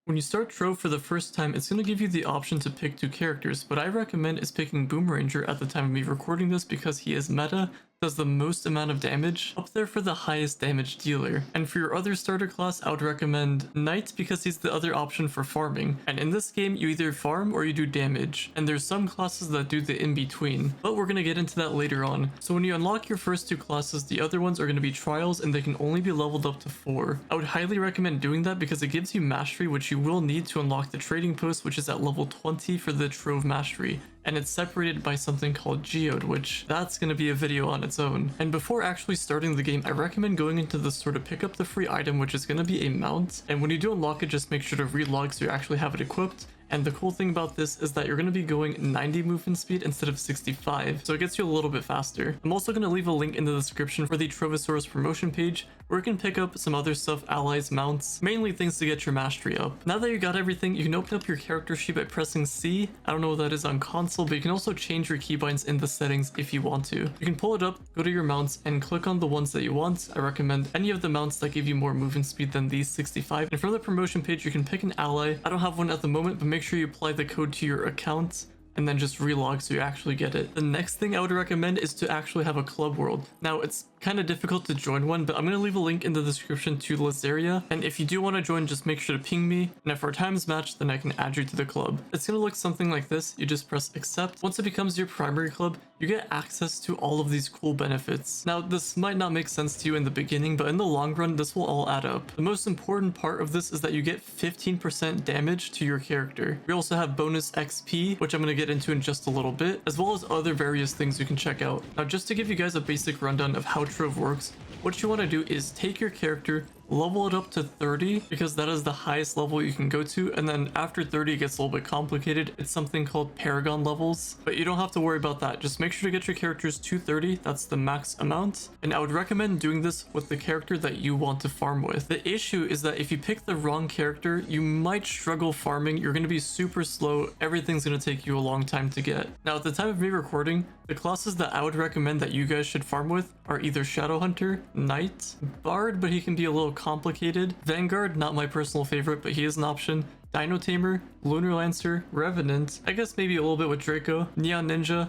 When you start Trove for the first time, it's going to give you the option to pick two characters, but I recommend is picking Boomeranger at the time of me recording this because he is meta, does the most amount of damage, up there for the highest damage dealer. And for your other starter class, I would recommend Knight because he's the other option for farming. And in this game, you either farm or you do damage, and there's some classes that do the in-between, but we're going to get into that later on. So when you unlock your first two classes, the other ones are going to be trials and they can only be leveled up to 4. I would highly recommend doing that because it gives you mastery, which you will need to unlock the trading post, which is at level 20 for the Trove mastery. And it's separated by something called Geode, which that's going to be a video on its own. And before actually starting the game, I recommend going into the store to pick up the free item, which is going to be a mount. And when you do unlock it, just make sure to relog so you actually have it equipped. And the cool thing about this is that you're going to be going 90 movement speed instead of 65, so it gets you a little bit faster. I'm also going to leave a link in the description for the Trovesaurus promotion page, where you can pick up some other stuff, allies, mounts, mainly things to get your mastery up. Now that you got everything, you can open up your character sheet by pressing C. I don't know what that is on console, but you can also change your keybinds in the settings if you want to. You can pull it up, go to your mounts, and click on the ones that you want. I recommend any of the mounts that give you more movement speed than these 65. And from the promotion page, you can pick an ally. I don't have one at the moment, but make sure you apply the code to your account and then just relog so you actually get it. The next thing I would recommend is to actually have a club world. Now it's kind of difficult to join one, but I'm going to leave a link in the description to Lazaria, and if you do want to join, just make sure to ping me, and if our times match, then I can add you to the club. It's going to look something like this. You just press accept. Once it becomes your primary club, you get access to all of these cool benefits. Now this might not make sense to you in the beginning, but in the long run this will all add up. The most important part of this is that you get 15% damage to your character. We also have bonus XP, which I'm going to get into in just a little bit, as well as other various things you can check out. Now just to give you guys a basic rundown of how Trove works, what you want to do is take your character, level it up to 30 because that is the highest level you can go to, and then after 30 it gets a little bit complicated. It's something called Paragon levels, but you don't have to worry about that. Just make sure to get your characters to 30. That's the max amount, and I would recommend doing this with the character that you want to farm with. The issue is that if you pick the wrong character, you might struggle farming. You're going to be super slow. Everything's going to take you a long time to get. Now at the time of me recording, the classes that I would recommend that you guys should farm with are either Shadow Hunter, Knight, Bard, but he can be a little complicated, Vanguard, not my personal favorite, but he is an option, Dino Tamer, Lunar Lancer, Revenant, I guess maybe a little bit with Draco, Neon Ninja,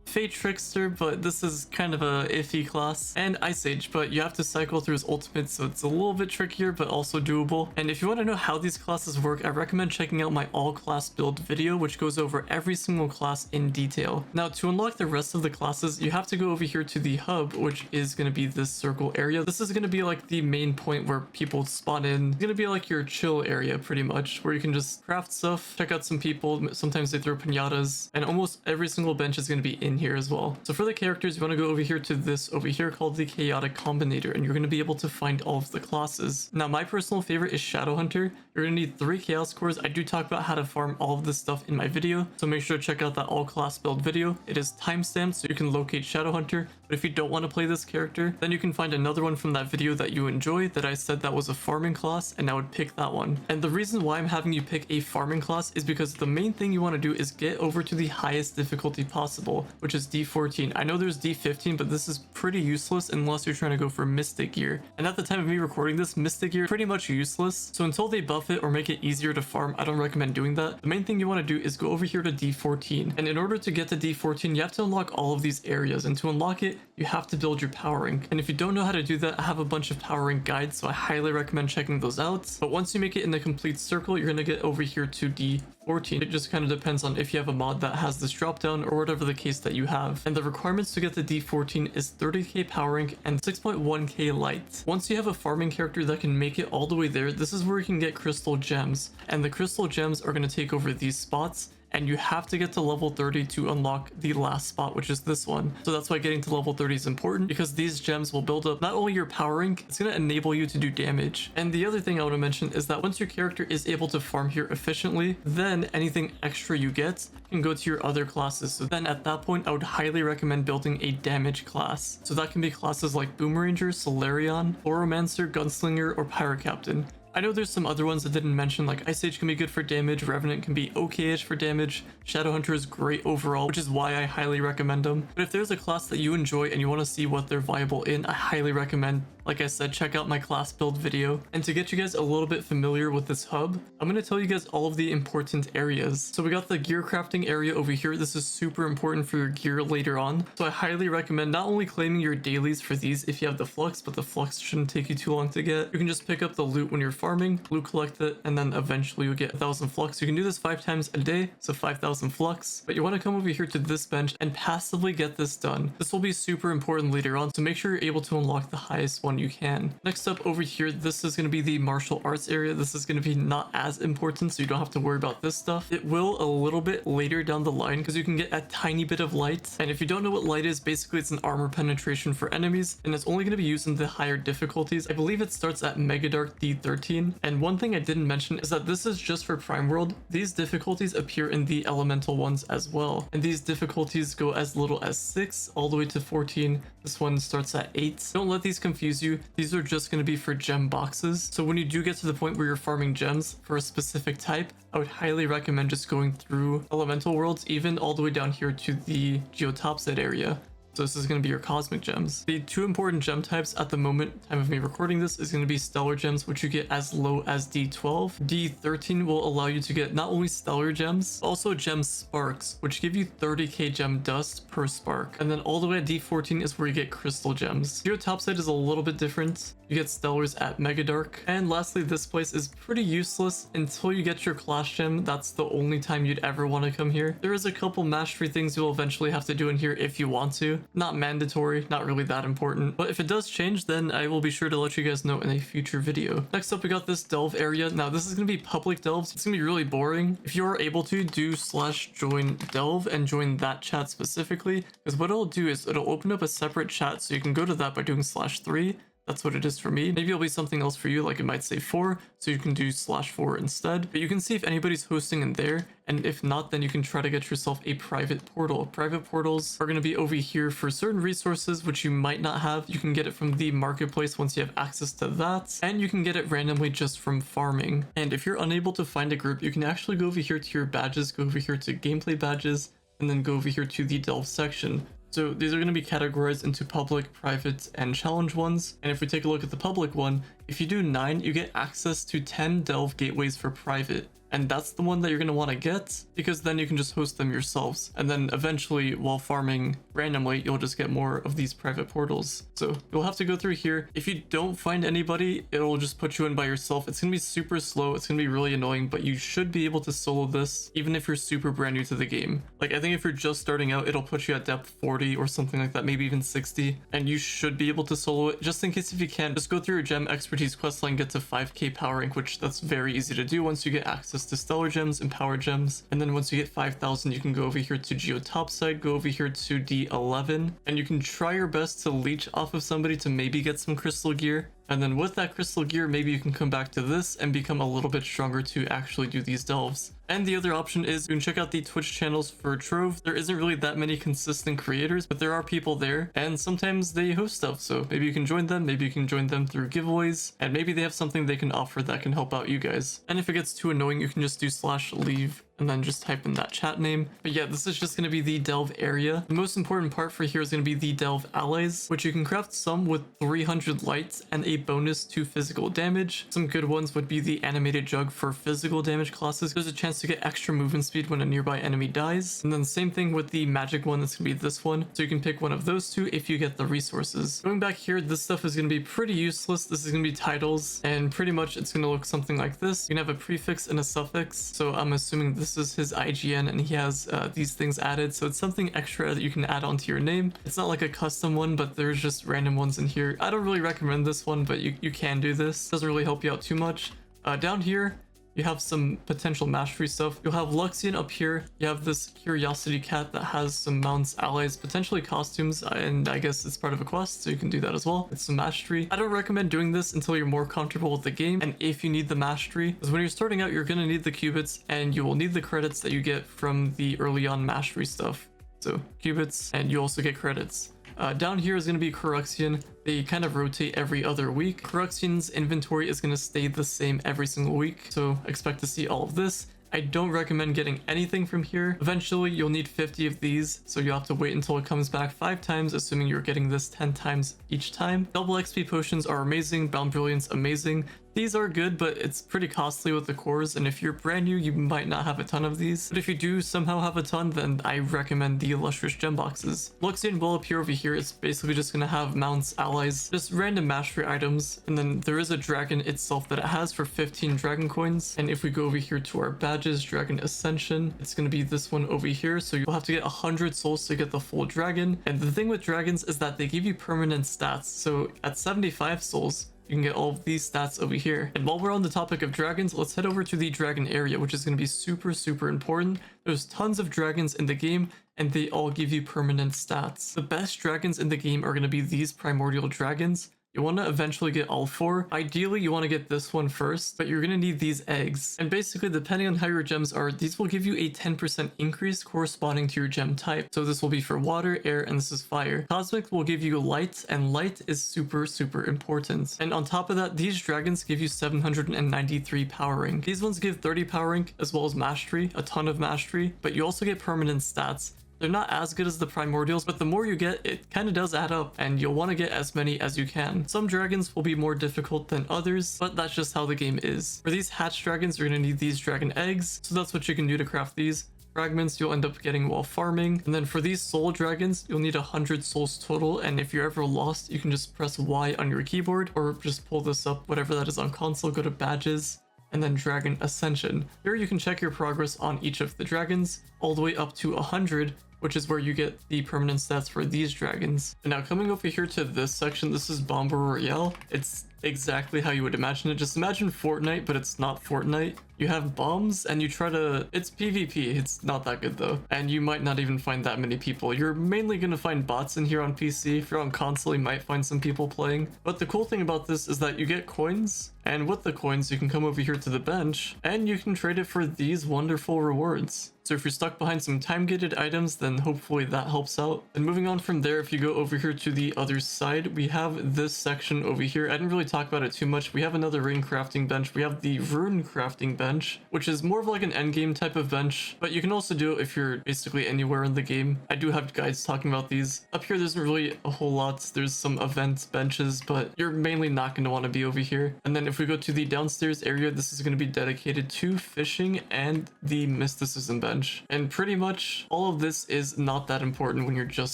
Fate Trickster, but this is kind of a iffy class, and Ice Age, but you have to cycle through his ultimate, so it's a little bit trickier but also doable. And if you want to know how these classes work, I recommend checking out my all class build video, which goes over every single class in detail. Now to unlock the rest of the classes, you have to go over here to the hub, which is going to be this circle area. This is going to be like the main point where people spawn in. It's going to be like your chill area pretty much, where you can just craft stuff, check out some people. Sometimes they throw pinatas, and almost every single bench is going to be in here as well. So for the characters, you want to go over here to this over here called the Chaotic Combinator, and you're going to be able to find all of the classes. Now my personal favorite is Shadow Hunter. You're going to need 3 Chaos Cores. I do talk about how to farm all of this stuff in my video, so make sure to check out that all class build video. It is timestamped so you can locate Shadow Hunter, but if you don't want to play this character, then you can find another one from that video that you enjoy that I said that was a farming class, and I would pick that one. And the reason why I'm having you pick a farming class is because the main thing you want to do is get over to the highest difficulty possible, which is D14. I know there's D15, but this is pretty useless unless you're trying to go for Mystic Gear. And at the time of me recording this, Mystic Gear is pretty much useless. So until they buff it or make it easier to farm, I don't recommend doing that. The main thing you want to do is go over here to D14. And in order to get to D14, you have to unlock all of these areas. And to unlock it, you have to build your power rank. And if you don't know how to do that, I have a bunch of power rank guides, so I highly recommend checking those out. But once you make it in the complete circle, you're going to get over here to D14. It just kind of depends on if you have a mod that has this drop down or whatever the case that you have. And the requirements to get to D14 is 30k power rank and 6.1k light. Once you have a farming character that can make it all the way there, this is where you can get crystal gems. And the crystal gems are going to take over these spots, and you have to get to level 30 to unlock the last spot, which is this one. So that's why getting to level 30 is important, because these gems will build up not only your power rank, it's going to enable you to do damage. And the other thing I want to mention is that once your character is able to farm here efficiently, then anything extra you get can go to your other classes. So then at that point, I would highly recommend building a damage class. So that can be classes like Boomeranger, Solarion, Oromancer, Gunslinger, or Pirate Captain. I know there's some other ones I didn't mention, like Ice Age can be good for damage, Revenant can be okay-ish for damage, Shadow Hunter is great overall, which is why I highly recommend them. But if there's a class that you enjoy and you want to see what they're viable in, I highly recommend like I said, check out my class build video. And to get you guys a little bit familiar with this hub, I'm going to tell you guys all of the important areas. So we got the gear crafting area over here. This is super important for your gear later on. So I highly recommend not only claiming your dailies for these if you have the flux, but the flux shouldn't take you too long to get. You can just pick up the loot when you're farming, loot collect it, and then eventually you'll get 1,000 flux. You can do this 5 times a day, so 5,000 flux. But you want to come over here to this bench and passively get this done. This will be super important later on, so make sure you're able to unlock the highest one you can. Next up over here, this is going to be the martial arts area. This is going to be not as important, so you don't have to worry about this stuff. It will a little bit later down the line because you can get a tiny bit of light. And if you don't know what light is, basically it's an armor penetration for enemies, and it's only going to be used in the higher difficulties. I believe it starts at Mega Dark D13. And one thing I didn't mention is that this is just for Prime World. These difficulties appear in the elemental ones as well, and these difficulties go as little as 6 all the way to 14. This one starts at 8. Don't let these confuse you. These are just going to be for gem boxes. So when you do get to the point where you're farming gems for a specific type, I would highly recommend just going through elemental worlds, even all the way down here to the geotopside area. So this is going to be your cosmic gems. The 2 important gem types at the moment, time of me recording this, is going to be stellar gems, which you get as low as D12. D13 will allow you to get not only stellar gems, but also gem sparks, which give you 30k gem dust per spark. And then all the way at D14 is where you get crystal gems. Geotopside is a little bit different. You get stellars at Mega Dark. And lastly, this place is pretty useless until you get your class gem. That's the only time you'd ever want to come here. There is a couple mastery things you'll eventually have to do in here if you want to. Not mandatory, not really that important. But if it does change, then I will be sure to let you guys know in a future video. Next up, we got this delve area. Now, this is going to be public delves. It's going to be really boring. If you are able to, do /join delve and join that chat specifically. Because what it'll do is it'll open up a separate chat, so you can go to that by doing /3. That's what it is for me. Maybe it'll be something else for you, like it might say 4, so you can do /4 instead. But you can see if anybody's hosting in there, and if not, then you can try to get yourself a private portal. Private portals are going to be over here for certain resources, which you might not have. You can get it from the marketplace once you have access to that, and you can get it randomly just from farming. And if you're unable to find a group, you can actually go over here to your badges, go over here to gameplay badges, and then go over here to the delve section. So these are going to be categorized into public, private, and challenge ones. And if we take a look at the public one, if you do 9, you get access to 10 delve gateways for private. And that's the one that you're going to want to get, because then you can just host them yourselves. And then eventually, while farming randomly, you'll just get more of these private portals. So you'll have to go through here. If you don't find anybody, it'll just put you in by yourself. It's going to be super slow. It's going to be really annoying, but you should be able to solo this, even if you're super brand new to the game. Like, I think if you're just starting out, it'll put you at depth 40 or something like that, maybe even 60. And you should be able to solo it. Just in case if you can't, just go through your gem expertise questline, get to 5k power rank, which that's very easy to do once you get access to stellar gems and power gems. And then once you get 5,000, you can go over here to geotopside, go over here to D11, and you can try your best to leech off of somebody to maybe get some crystal gear. And then with that crystal gear, maybe you can come back to this and become a little bit stronger to actually do these delves. And the other option is you can check out the Twitch channels for Trove. There isn't really that many consistent creators, but there are people there, and sometimes they host stuff. So maybe you can join them, maybe you can join them through giveaways, and maybe they have something they can offer that can help out you guys. And if it gets too annoying, you can just do /leave and then just type in that chat name. But yeah, this is just going to be the delve area. The most important part for here is going to be the delve allies, which you can craft some with 300 lights and a bonus to physical damage. Some good ones would be the animated jug for physical damage classes. There's a chance to get extra movement speed when a nearby enemy dies. And then the same thing with the magic one, that's going to be this one. So you can pick one of those two if you get the resources. Going back here, this stuff is going to be pretty useless. This is going to be titles, and pretty much it's going to look something like this. You can have a prefix and a suffix. So I'm assuming this is his IGN, and he has these things added, so it's something extra that you can add onto your name. It's not like a custom one, but there's just random ones in here. I don't really recommend this one, but you can do this. Doesn't really help you out too much. Down here you have some potential mastery stuff. You'll have Luxian up here. You have this Curiosity Cat that has some mounts, allies, potentially costumes, and I guess it's part of a quest, so you can do that as well. It's some mastery. I don't recommend doing this until you're more comfortable with the game, and if you need the mastery, because when you're starting out, you're going to need the qubits, and you will need the credits that you get from the early on mastery stuff. So qubits, and you also get credits. Down here is going to be Coruxian. They kind of rotate every other week. Coruxian's inventory is going to stay the same every single week, so expect to see all of this. I don't recommend getting anything from here. Eventually you'll need 50 of these, so you have to wait until it comes back 5 times, assuming you're getting this 10 times each time. Double XP potions are amazing, Bound Brilliance amazing. These are good, but it's pretty costly with the cores, and if you're brand new, you might not have a ton of these. But if you do somehow have a ton, then I recommend the Illustrious Gem Boxes. Luxian will appear over here. It's basically just gonna have mounts, allies, just random mastery items, and then there is a dragon itself that it has for 15 dragon coins. And if we go over here to our badges, Dragon Ascension, it's gonna be this one over here, so you'll have to get 100 souls to get the full dragon. And the thing with dragons is that they give you permanent stats, so at 75 souls, you can get all of these stats over here. And while we're on the topic of dragons, let's head over to the dragon area, which is going to be super important. There's tons of dragons in the game, and they all give you permanent stats. The best dragons in the game are going to be these primordial dragons. You want to eventually get all 4. Ideally, you want to get this one first, but you're going to need these eggs. And basically, depending on how your gems are, these will give you a 10% increase corresponding to your gem type. So this will be for water, air, and this is fire. Cosmic will give you light, and light is super important. And on top of that, these dragons give you 793 power rank. These ones give 30 power rank as well as mastery, a ton of mastery, but you also get permanent stats. They're not as good as the primordials, but the more you get, it kind of does add up, and you'll want to get as many as you can. Some dragons will be more difficult than others, but that's just how the game is. For these hatch dragons, you're going to need these dragon eggs, so that's what you can do to craft these. Fragments you'll end up getting while farming. And then for these soul dragons, you'll need 100 souls total, and if you're ever lost, you can just press Y on your keyboard, or just pull this up, whatever that is on console, go to badges, and then Dragon Ascension. Here you can check your progress on each of the dragons, all the way up to 100, which is where you get the permanent stats for these dragons. And now coming over here to this section, this is Bomber Royale. It's exactly how you would imagine it. Just imagine Fortnite, but it's not Fortnite. You have bombs and you try to... It's PvP. It's not that good though. And you might not even find that many people. You're mainly going to find bots in here on PC. If you're on console, you might find some people playing. But the cool thing about this is that you get coins. And with the coins, you can come over here to the bench and you can trade it for these wonderful rewards. So if you're stuck behind some time-gated items, then hopefully that helps out. And moving on from there, if you go over here to the other side, we have this section over here. I didn't really talk about it too much. We have another ring crafting bench. We have the rune crafting bench, which is more of like an endgame type of bench, but you can also do it if you're basically anywhere in the game. I do have guides talking about these. Up here, there isn't really a whole lot. There's some event benches, but you're mainly not going to want to be over here. And then if we go to the downstairs area, this is going to be dedicated to fishing and the mysticism bench. And pretty much all of this is not that important when you're just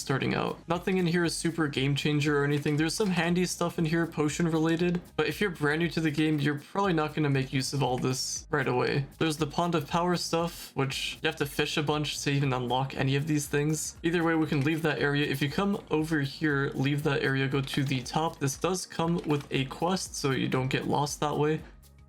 starting out. Nothing in here is super game changer or anything. There's some handy stuff in here, potion related, but if you're brand new to the game, you're probably not going to make use of all this right away. There's the Pond of Power stuff, which you have to fish a bunch to even unlock any of these things. Either way, we can leave that area. If you come over here, leave that area, go to the top. This does come with a quest, so you don't get lost that way.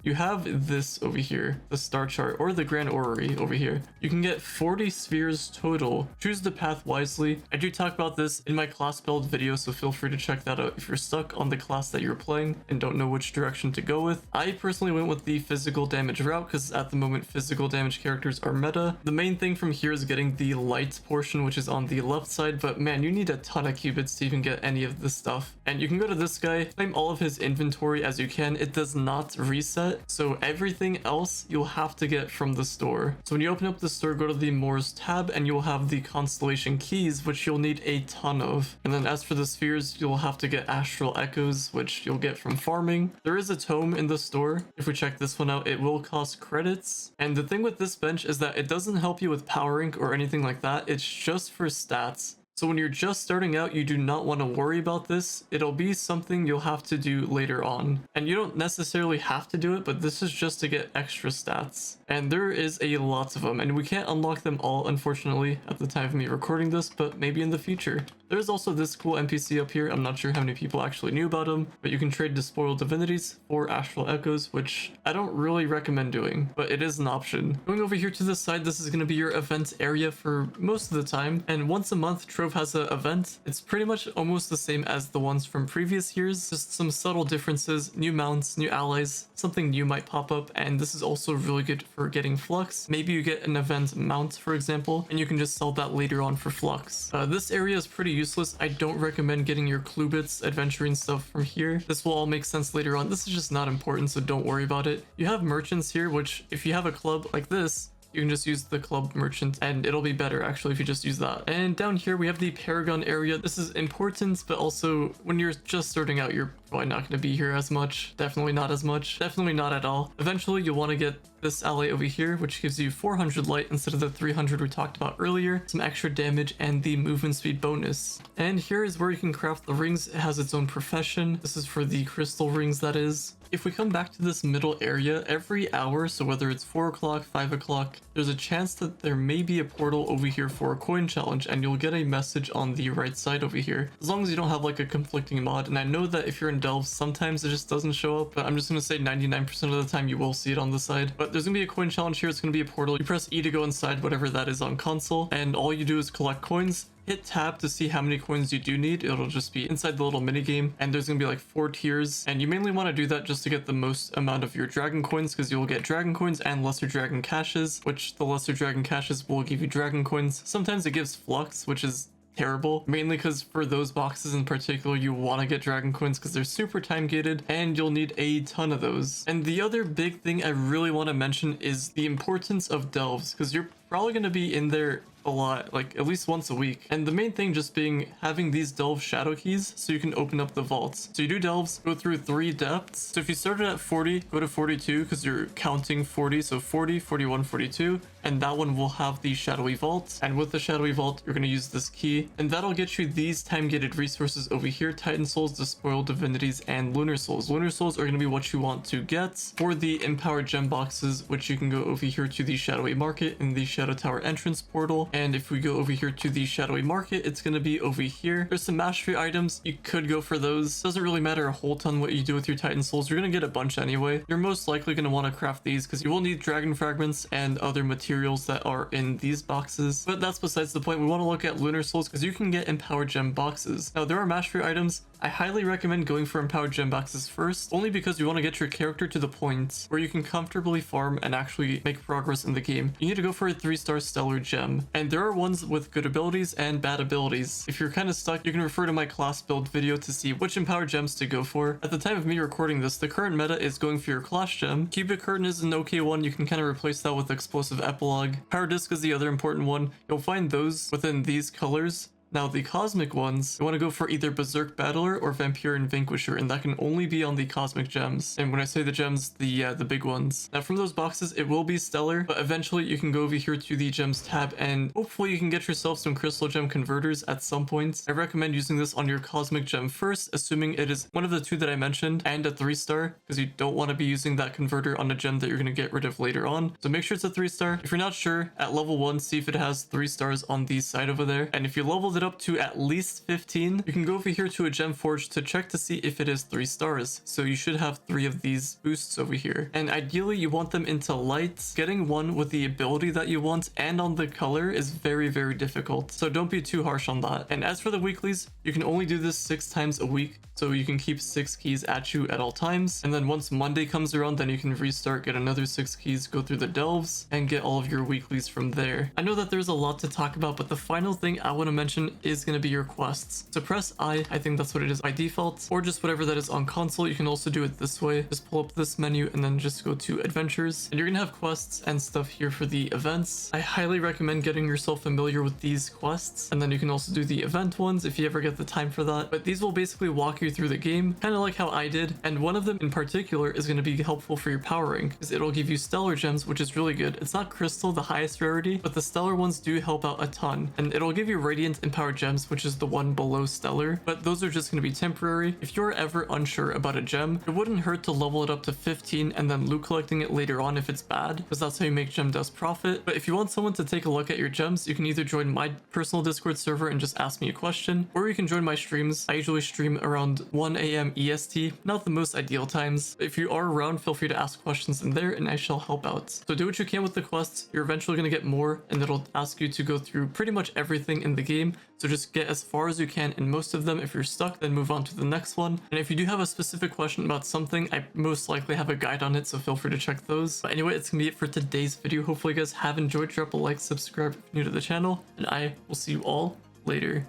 You have this over here, the star chart, or the grand orrery over here. You can get 40 spheres total. Choose the path wisely. I do talk about this in my class build video, so feel free to check that out if you're stuck on the class that you're playing and don't know which direction to go with. I personally went with the physical damage route because at the moment physical damage characters are meta. The main thing from here is getting the light portion, which is on the left side, but man, you need a ton of cubits to even get any of this stuff. And you can go to this guy, claim all of his inventory as you can. It does not reset. So everything else you'll have to get from the store. So when you open up the store, go to the Moors tab and you'll have the constellation keys, which you'll need a ton of. And then as for the spheres, you'll have to get astral echoes, which you'll get from farming. There is a tome in the store. If we check this one out, it will cost credits. And the thing with this bench is that it doesn't help you with power rank or anything like that. It's just for stats. So when you're just starting out, you do not want to worry about this. It'll be something you'll have to do later on. And you don't necessarily have to do it, but this is just to get extra stats. And there is a lot of them, and we can't unlock them all, unfortunately, at the time of me recording this, but maybe in the future. There's also this cool NPC up here. I'm not sure how many people actually knew about him, but you can trade Despoiled Divinities for Astral Echoes, which I don't really recommend doing, but it is an option. Going over here to the side, this is going to be your event area for most of the time, and once a month, Trove has an event. It's pretty much almost the same as the ones from previous years, just some subtle differences, new mounts, new allies, something new might pop up, and this is also really good for getting flux. Maybe you get an event mount, for example, and you can just sell that later on for flux. This area is pretty useless. I don't recommend getting your clue bits, adventuring stuff from here. This will all make sense later on. This is just not important, so don't worry about it. You have merchants here, which if you have a club like this, you can just use the club merchant and it'll be better actually if you just use that. And down here we have the Paragon area. This is important, but also when you're just starting out, you're probably not going to be here as much. Definitely not as much. Definitely not at all. Eventually you'll want to get this ally over here, which gives you 400 light instead of the 300 we talked about earlier, some extra damage, and the movement speed bonus. And here is where you can craft the rings. It has its own profession. This is for the crystal rings, that is. If we come back to this middle area, every hour, so whether it's 4 o'clock, 5 o'clock, there's a chance that there may be a portal over here for a coin challenge, and you'll get a message on the right side over here, as long as you don't have like a conflicting mod. And I know that if you're in Delves, sometimes it just doesn't show up, but I'm just going to say 99% of the time you will see it on the side. But there's going to be a coin challenge here. It's going to be a portal. You press E to go inside whatever that is on console, and all you do is collect coins. Hit tab to see how many coins you do need. It'll just be inside the little mini game, and there's gonna be like 4 tiers, and you mainly want to do that just to get the most amount of your dragon coins, because you'll get dragon coins and lesser dragon caches, which the lesser dragon caches will give you dragon coins. Sometimes it gives flux, which is terrible, mainly because for those boxes in particular you want to get dragon coins because they're super time gated and you'll need a ton of those. And the other big thing I really want to mention is the importance of delves, because you're probably going to be in there a lot, like at least once a week. And the main thing just being having these delve shadow keys so you can open up the vaults. So you do delves, go through 3 depths. So if you started at 40, go to 42 because you're counting 40. So 40, 41, 42. And that one will have the shadowy vault. And with the shadowy vault, you're going to use this key. And that'll get you these time-gated resources over here: Titan Souls, Despoiled Divinities, and Lunar Souls. Lunar Souls are going to be what you want to get for the Empowered Gem boxes, which you can go over here to the Shadowy Market in the Shadow Tower entrance portal. And if we go over here to the Shadowy Market, it's going to be over here. There's some mastery items. You could go for those. Doesn't really matter a whole ton what you do with your Titan Souls. You're going to get a bunch anyway. You're most likely going to want to craft these because you will need dragon fragments and other materials that are in these boxes. But that's besides the point. We want to look at Lunar Souls because you can get Empowered Gem boxes. Now, there are mastery items. I highly recommend going for Empowered Gem boxes first, only because you want to get your character to the point where you can comfortably farm and actually make progress in the game. You need to go for a 3-star Stellar Gem. And there are ones with good abilities and bad abilities. If you're kind of stuck, you can refer to my class build video to see which Empowered Gems to go for. At the time of me recording this, the current meta is going for your class gem. Cubic Curtain is an okay one. You can kind of replace that with Explosive Epilogue. Power Disc is the other important one. You'll find those within these colors. Now, the cosmic ones, you want to go for either Berserk Battler or Vampirian Vanquisher, and that can only be on the cosmic gems. And when I say the gems, the big ones. Now, from those boxes, it will be stellar, but eventually you can go over here to the gems tab, and hopefully you can get yourself some crystal gem converters at some point. I recommend using this on your cosmic gem first, assuming it is one of the 2 that I mentioned, and a 3-star, because you don't want to be using that converter on a gem that you're going to get rid of later on. So make sure it's a 3-star. If you're not sure, at level 1, see if it has 3 stars on the side over there. And if you leveled it up to at least 15, you can go over here to a gem forge to check to see if it is 3 stars. So you should have 3 of these boosts over here, and ideally you want them into light. Getting one with the ability that you want and on the color is very, very difficult, so don't be too harsh on that. And as for the weeklies, you can only do this 6 times a week, so you can keep 6 keys at you at all times. And then once Monday comes around, then you can restart, get another 6 keys, go through the delves, and get all of your weeklies from there. I know that there's a lot to talk about, but the final thing I want to mention is going to be your quests. So press I think that's what it is by default, or just whatever that is on console. You can also do it this way. Just pull up this menu and then just go to adventures, and you're gonna have quests and stuff here for the events. I highly recommend getting yourself familiar with these quests, and then you can also do the event ones if you ever get the time for that. But these will basically walk you through the game, kind of like how I did, and one of them in particular is going to be helpful for your powering because it'll give you stellar gems, which is really good. It's not crystal, the highest rarity, but the stellar ones do help out a ton, and it'll give you radiant and power gems, which is the one below stellar, but those are just going to be temporary. If you're ever unsure about a gem, it wouldn't hurt to level it up to 15 and then loot collecting it later on if it's bad, because that's how you make gem dust profit. But if you want someone to take a look at your gems, you can either join my personal Discord server and just ask me a question, or you can join my streams. I usually stream around 1 a.m. EST, not the most ideal times. If you are around, feel free to ask questions in there and I shall help out. So do what you can with the quests. You're eventually going to get more, and it'll ask you to go through pretty much everything in the game. So just get as far as you can in most of them. If you're stuck, then move on to the next one. And if you do have a specific question about something, I most likely have a guide on it, so feel free to check those. But anyway, it's gonna be it for today's video. Hopefully you guys have enjoyed. Drop a like, subscribe if you're new to the channel, and I will see you all later.